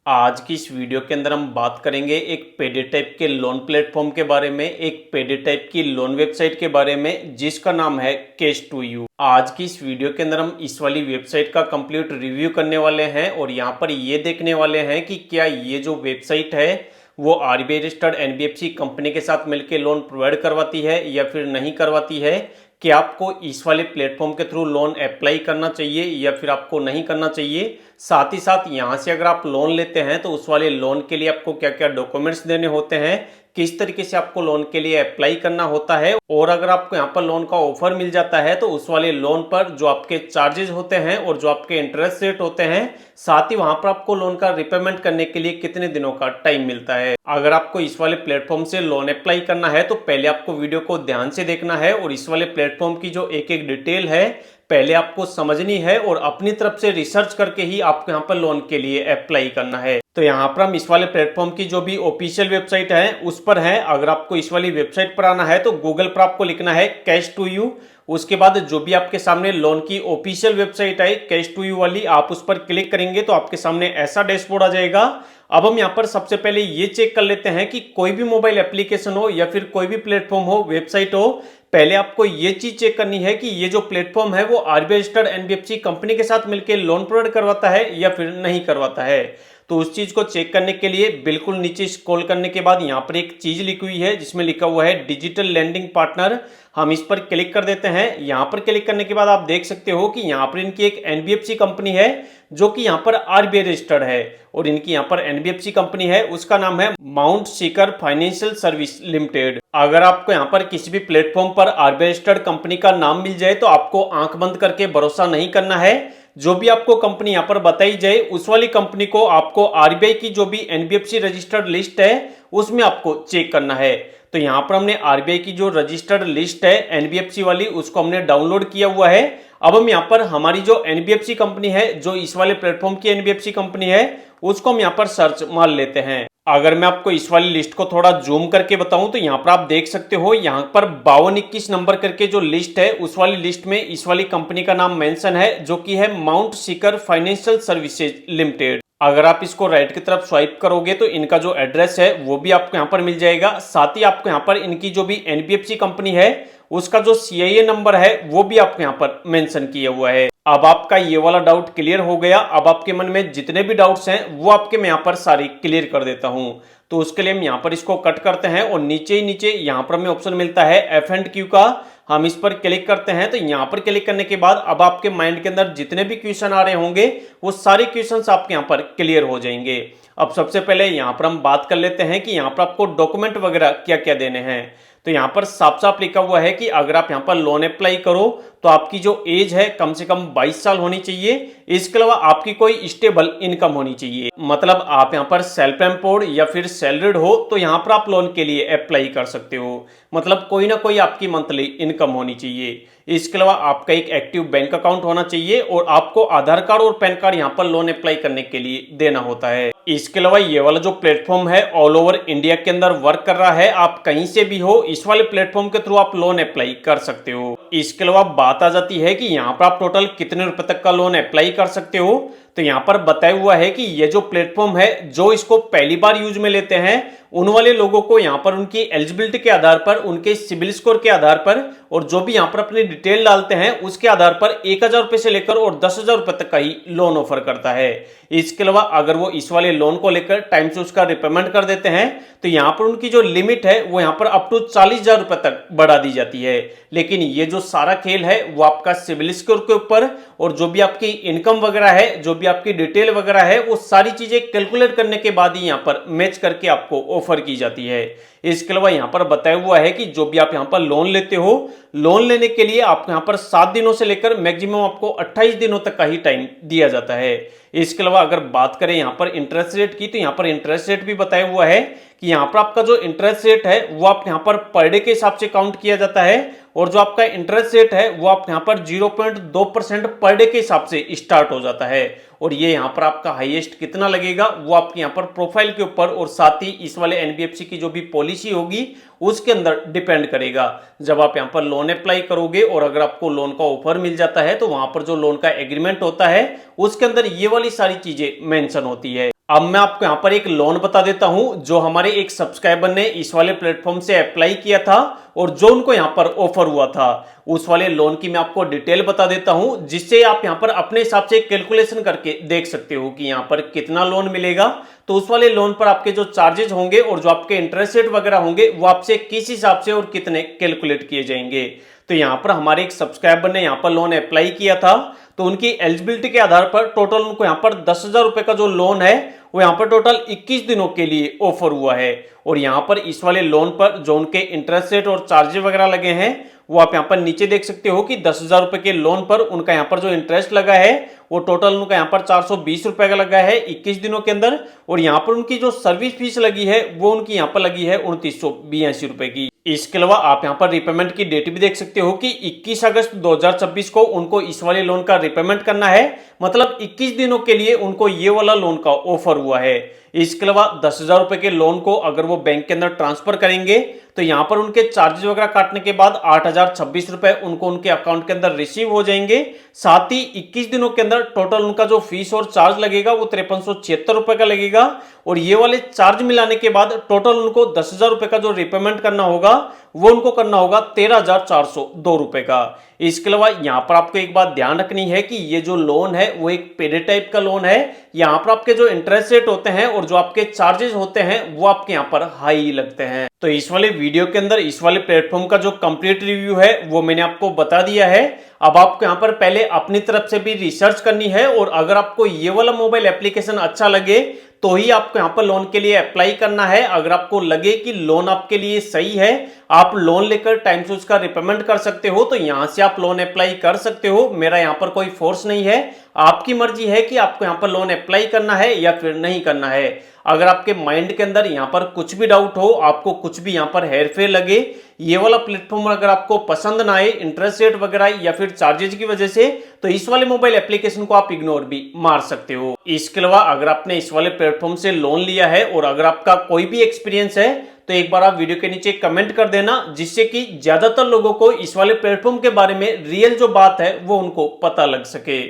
आज की इस वीडियो के अंदर हम बात करेंगे एक पेडी टाइप के लोन प्लेटफॉर्म के बारे में, एक पेडी टाइप की लोन वेबसाइट के बारे में जिसका नाम है कैश टू यू। आज की इस वीडियो के अंदर हम इस वाली वेबसाइट का कंप्लीट रिव्यू करने वाले हैं और यहाँ पर ये देखने वाले हैं कि क्या ये जो वेबसाइट है वो आरबीआई रजिस्टर्ड एनबीएफसी कंपनी के साथ मिलकर लोन प्रोवाइड करवाती है या फिर नहीं करवाती है, कि आपको इस वाले प्लेटफॉर्म के थ्रू लोन अप्लाई करना चाहिए या फिर आपको नहीं करना चाहिए। साथ ही साथ यहाँ से अगर आप लोन लेते हैं तो उस वाले लोन के लिए आपको क्या क्या डॉक्यूमेंट्स देने होते हैं, किस तरीके से आपको लोन के लिए अप्लाई करना होता है, और अगर आपको यहाँ पर लोन का ऑफर मिल जाता है तो उस वाले लोन पर जो आपके चार्जेस होते हैं और जो आपके इंटरेस्ट रेट होते हैं, साथ ही वहां पर आपको लोन का रिपेमेंट करने के लिए कितने दिनों का टाइम मिलता है। अगर आपको इस वाले प्लेटफॉर्म से लोन अप्लाई करना है तो पहले आपको वीडियो को ध्यान से देखना है और इस वाले प्लेटफॉर्म की जो एक एक डिटेल है पहले आपको समझनी है और अपनी तरफ से रिसर्च करके ही आपको यहाँ पर लोन के लिए अप्लाई करना है। तो यहाँ पर हम इस वाले प्लेटफॉर्म की जो भी ऑफिशियल वेबसाइट है उस पर है। अगर आपको इस वाली वेबसाइट पर आना है तो गूगल पर आपको लिखना है कैश टू यू। उसके बाद जो भी आपके सामने लोन की ऑफिशियल वेबसाइट है कैश टू यू वाली, आप उस पर क्लिक करेंगे तो आपके सामने ऐसा डैशबोर्ड आ जाएगा। अब हम यहाँ पर सबसे पहले ये चेक कर लेते हैं कि कोई भी मोबाइल एप्लीकेशन हो या फिर कोई भी प्लेटफॉर्म हो, वेबसाइट हो, पहले आपको ये चीज चेक करनी है कि ये जो प्लेटफॉर्म है वो आरबीआई रजिस्टर्ड एनबीएफसी कंपनी के साथ मिलकर लोन प्रोवाइड करवाता है या फिर नहीं करवाता है। तो उस चीज को चेक करने के लिए बिल्कुल नीचे स्क्रॉल करने के बाद यहाँ पर एक चीज लिखी हुई है जिसमें लिखा हुआ है डिजिटल लैंडिंग पार्टनर। हम इस पर क्लिक कर देते हैं। यहाँ पर क्लिक करने के बाद आप देख सकते हो कि यहाँ पर इनकी एक एनबीएफसी कंपनी है जो कि यहाँ पर आरबीआई रजिस्टर्ड है और इनकी यहाँ पर एनबीएफसी कंपनी है उसका नाम है mount Sikar financial service limited. अगर आपको यहाँ पर किसी भी प्लेटफॉर्म पर आरबीआई रजिस्टर्ड कंपनी का नाम मिल जाए तो आपको आंख बंद करके भरोसा नहीं करना है। जो भी आपको कंपनी यहाँ पर बताई जाए उस वाली कंपनी को आपको आरबीआई की जो भी एनबीएफसी रजिस्टर्ड लिस्ट है उसमें आपको चेक करना है। तो यहाँ पर हमने आरबीआई की जो रजिस्टर्ड लिस्ट है एनबीएफसी वाली उसको हमने डाउनलोड किया हुआ है। अब हम यहाँ पर हमारी जो एनबीएफसी कंपनी है, जो इस वाले प्लेटफॉर्म की एनबीएफसी कंपनी है, उसको हम यहाँ पर सर्च मार लेते हैं। अगर मैं आपको इस वाली लिस्ट को थोड़ा जूम करके बताऊं तो यहाँ पर आप देख सकते हो यहाँ पर 5221 नंबर करके जो लिस्ट है उस वाली लिस्ट में इस वाली कंपनी का नाम मेंशन है जो कि है mount Sikar financial services limited. अगर आप इसको राइट की तरफ स्वाइप करोगे तो इनका जो एड्रेस है वो भी आपको यहाँ पर मिल जाएगा। साथ ही आपको यहाँ पर इनकी जो भी एनबीएफसी कंपनी है उसका जो सीआईए नंबर है वो भी आपको यहाँ पर मेंशन किया हुआ है। अब आपका ये वाला डाउट क्लियर हो गया। अब आपके मन में जितने भी डाउट्स हैं वो आपके मैं यहाँ पर सारी क्लियर कर देता हूँ। तो उसके लिए हम यहाँ पर इसको कट करते हैं और नीचे ही नीचे यहाँ पर हमें ऑप्शन मिलता है F&Q का। हम इस पर क्लिक करते हैं तो यहाँ पर क्लिक करने के बाद अब आपके माइंड के अंदर जितने भी क्वेश्चन आ रहे होंगे वो सारे क्वेश्चंस आपके यहाँ पर क्लियर हो जाएंगे। अब सबसे पहले यहाँ पर हम बात कर लेते हैं कि यहाँ पर आपको डॉक्यूमेंट वगैरह क्या क्या देने हैं। तो यहाँ पर साफ साफ लिखा हुआ है कि अगर आप यहाँ पर लोन अप्लाई करो तो आपकी जो एज है कम से कम 22 साल होनी चाहिए। इसके अलावा आपकी कोई स्टेबल इनकम होनी चाहिए, मतलब आप यहाँ पर सेल्फ एम्प्लॉयड या फिर सैलरीड हो तो यहाँ पर आप लोन के लिए अप्लाई कर सकते हो। मतलब कोई ना कोई आपकी मंथली इनकम होनी चाहिए। इसके अलावा आपका एक एक्टिव बैंक अकाउंट होना चाहिए और आपको आधार कार्ड और पैन कार्ड यहाँ पर लोन अप्लाई करने के लिए देना होता है। इसके अलावा ये वाला जो प्लेटफॉर्म है ऑल ओवर इंडिया के अंदर वर्क कर रहा है। आप कहीं से भी हो इस वाले प्लेटफॉर्म के थ्रू आप लोन अप्लाई कर सकते हो। इसके अलावा बात आ जाती है कि यहाँ पर आप टोटल कितने रुपए तक का लोन अप्लाई कर सकते हो। तो यहाँ पर बताया हुआ है कि ये जो प्लेटफॉर्म है जो इसको पहली बार यूज में लेते हैं उन वाले लोगों को यहाँ पर उनकी एलिजिबिलिटी के आधार पर, उनके सिबिल स्कोर के आधार पर और जो भी यहाँ पर अपनी डिटेल डालते हैं उसके आधार पर 1000 रुपए से लेकर और 10,000 रुपए तक का ही लोन ऑफर करता है। इसके अलावा अगर वो इस वाले लोन को लेकर टाइम से उसका रिपेमेंट कर देते हैं तो यहाँ पर उनकी जो लिमिट है वो यहाँ पर अप टू 40,000 रुपए तक बढ़ा दी जाती है। लेकिन ये जो सारा खेल है वो आपका सिबिल स्कोर के ऊपर और जो भी आपकी इनकम वगैरह है, जो भी आपकी डिटेल वगैरह है, वो सारी चीजें कैलकुलेट करने के बाद ही यहाँ पर मैच करके आपको ऑफर की जाती है। इसके अलावा यहाँ पर बताया हुआ है कि जो भी आप यहाँ पर लोन लेते हो, लोन लेने के लिए आपको यहाँ पर 7 दिनों से लेकर मैक्सिमम आपको 28 दिनों तक का ही टाइम दिया जाता है। इसके अलावा अगर बात करें यहाँ पर इंटरेस्ट रेट की तो यहाँ पर इंटरेस्ट रेट भी बताया हुआ है कि यहाँ पर आपका जो इंटरेस्ट रेट है वो आप यहाँ पर पर डे के हिसाब से काउंट किया जाता है और जो आपका इंटरेस्ट रेट है वो आप यहाँ पर 0.2% पर डे के हिसाब से स्टार्ट हो जाता है। और ये यहाँ पर आपका हाईएस्ट कितना लगेगा वो आपके यहाँ पर प्रोफाइल के ऊपर और साथ ही इस वाले एनबीएफसी की जो भी पॉलिसी होगी उसके अंदर डिपेंड करेगा। जब आप यहाँ पर लोन अप्लाई करोगे और अगर आपको लोन का ऑफर मिल जाता है तो वहां पर जो लोन का एग्रीमेंट होता है उसके अंदर ये वाली सारी चीजें मेंशन होती है। अब मैं आपको यहाँ पर एक लोन बता देता हूं जो हमारे एक सब्सक्राइबर ने इस वाले प्लेटफॉर्म से अप्लाई किया था और जो उनको यहाँ पर ऑफर हुआ था, उस वाले लोन की मैं आपको डिटेल बता देता हूं, जिससे आप यहाँ पर अपने हिसाब से कैलकुलेशन करके देख सकते हो कि यहाँ पर कितना लोन मिलेगा। तो उस वाले लोन पर आपके जो चार्जेस होंगे और जो आपके इंटरेस्ट रेट वगैरह होंगे वो आपसे किस हिसाब से और कितने कैलकुलेट किए जाएंगे। तो यहाँ पर हमारे एक सब्सक्राइबर ने यहाँ पर लोन अप्लाई किया था, तो उनकी एलिजिबिलिटी के आधार पर टोटल उनको यहाँ पर 10,000 रुपए का जो लोन है वो यहाँ पर टोटल 21 दिनों के लिए ऑफर हुआ है। और यहाँ पर इस वाले लोन पर जो उनके इंटरेस्ट रेट और चार्जेस वगैरह लगे हैं वो आप यहाँ पर नीचे देख सकते हो कि 10,000 रुपए के लोन पर उनका यहाँ पर जो इंटरेस्ट लगा है वो टोटल उनका यहाँ पर 420 रुपए का लगा है 21 दिनों के अंदर। और यहाँ पर उनकी जो सर्विस फीस लगी है वो उनकी यहाँ पर लगी है 2982 रुपए की। इसके अलावा आप यहाँ पर रिपेमेंट की डेट भी देख सकते हो कि 21 अगस्त 2026 को उनको इस वाले लोन का रिपेमेंट करना है, मतलब 21 दिनों के लिए उनको ये वाला लोन का ऑफर हुआ है। इसके अलावा 10,000 रुपए के लोन को अगर वो बैंक के अंदर ट्रांसफर करेंगे तो यहाँ पर उनके चार्जेस वगैरह काटने के बाद 8,026 रुपए उनको उनके अकाउंट के अंदर रिसीव हो जाएंगे। साथ ही 21 दिनों के अंदर टोटल उनका जो फीस और चार्ज लगेगा वो 5376 रुपए का लगेगा। और ये वाले चार्ज मिलाने के बाद टोटल उनको 10,000 रुपए का जो रिपेमेंट करना होगा वो उनको करना होगा 13,402 रुपए का। इसके अलावा यहाँ पर आपको एक बात ध्यान रखनी है कि ये जो लोन है वो एक पेड टाइप का लोन है। यहाँ पर आपके जो इंटरेस्ट रेट होते हैं और जो आपके चार्जेस होते हैं वो आपके यहाँ पर हाई लगते हैं। तो इस वाले वीडियो के अंदर इस वाले प्लेटफॉर्म का जो कंप्लीट रिव्यू है वो मैंने आपको बता दिया है। अब आपको यहाँ पर पहले अपनी तरफ से भी रिसर्च करनी है और अगर आपको ये वाला मोबाइल एप्लीकेशन अच्छा लगे तो ही आपको यहाँ पर लोन के लिए अप्लाई करना है। अगर आपको लगे कि लोन आपके लिए सही है, आप लोन लेकर टाइम से उसका रिपेमेंट कर सकते हो, तो यहाँ से आप लोन अप्लाई कर सकते हो। मेरा यहाँ पर कोई फोर्स नहीं है, आपकी मर्जी है कि आपको यहाँ पर लोन अप्लाई करना है या फिर नहीं करना है। अगर आपके माइंड के अंदर यहाँ पर कुछ भी डाउट हो, आपको कुछ भी यहाँ पर हेरफेर लगे, ये वाला प्लेटफॉर्म अगर आपको पसंद ना आए इंटरेस्ट रेट वगैरह या फिर चार्जेस की वजह से, तो इस वाले मोबाइल एप्लीकेशन को आप इग्नोर भी मार सकते हो। इसके अलावा अगर आपने इस वाले प्लेटफॉर्म से लोन लिया है और अगर आपका कोई भी एक्सपीरियंस है तो एक बार आप वीडियो के नीचे कमेंट कर देना, जिससे कि ज्यादातर लोगों को इस वाले प्लेटफॉर्म के बारे में रियल जो बात है वो उनको पता लग सके।